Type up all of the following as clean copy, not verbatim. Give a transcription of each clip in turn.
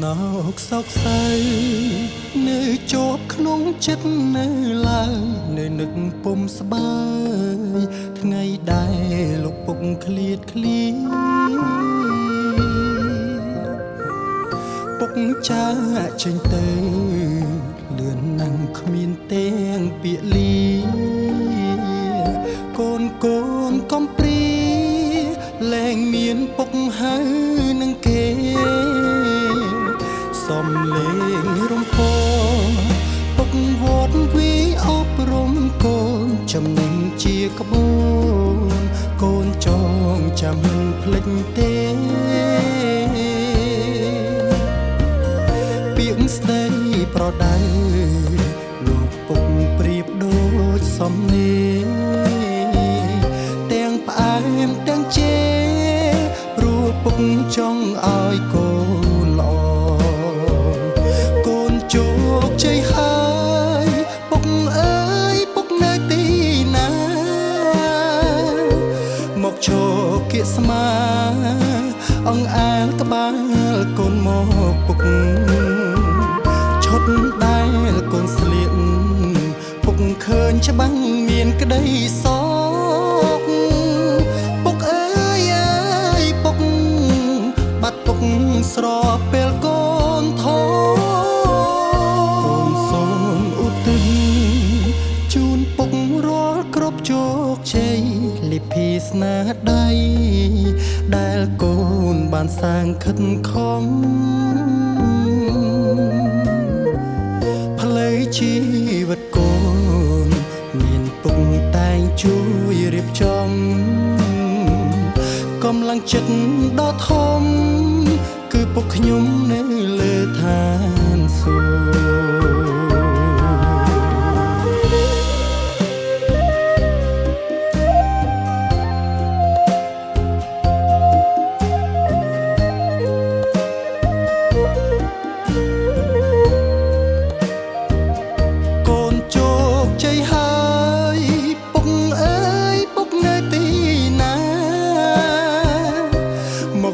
ណោកសោកសៅនៅជាប់ក្នុងចិត្តនៅឡើយនៅនឹកពុំស្បើយថ្ងៃដែលលោកពុកឃ្លាតឃ្លាពុកចាចេញទៅលឿនណាំងគ្មានទាំងពាក្យលីកូនកំព្រីលែងមានពុកហៅនឹងគេសំលេងរំពងពុកវត្តវីអប់រំកូនចំណេញជាក្បូនកូនចងចាំមិនភ្លេចទេពាក្យស្ដីប្រដៅលោកពុកប្រៀបដូចសំនេទាំងផ្អែមទាំងជេរព្រោះពុកចង់ឲ្យកូនល្អកូនជោគជ័យហើយពុកអើយពុកនៅទីណាមកឈរគៀកស្មាអង្អែលក្បាលកូនមកពុកឈុតដែលកូនស្លៀកពុកឃើញច្បាំងមានក្តីសោកពុកអើយពុកបាត់ពុកស្រពេលកូនធំកូនសូមឧទ្ទិសជូនពុករាល់គ្រប់ជោគជ័យលិភីស្នាដៃដែលកូនបានសាងខិតខំផ្លូវជីវិតកូនមានពុកតែងជួយរៀបចំកម្លាំងចិត្តដ៏ធំគឺពុកខ្ញុំនៅលើឋានសួគ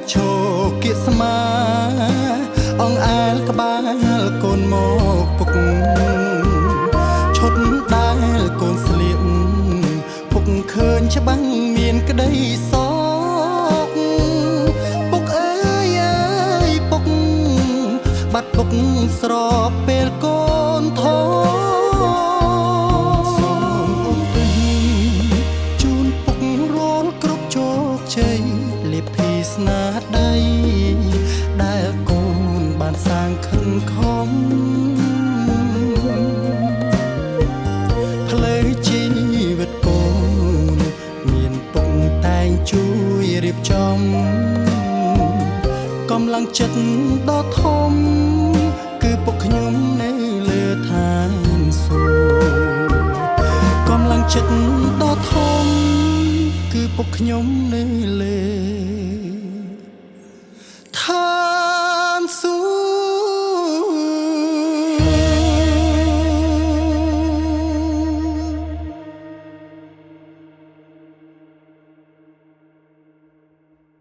៌ឈោគៀកស្មាអង្អែលក្បាលកូនមកពុកឈុតដែលកូនស្លៀកពុកឃើញច្បាំងមានក្តីសោកពុកអើយពុកបាត់ពុកស្រពេលកូនធំសូមឧទ្ទិសជូនពុករាល់គ្រប់ជោគជ័យលិភីស្នាដៃដែលកូនបានសាងខិតខំផ្លូវជីវិតកូនមានពុកតែងជួយរៀបចំកម្លាំងចិត្តដ៏ធំគឺពុកខ្ញុំនៅលើឋានសួគ៌កម្លាំងចិត្តដ៏ធំគឺពុកខ្ញុំនៅលើ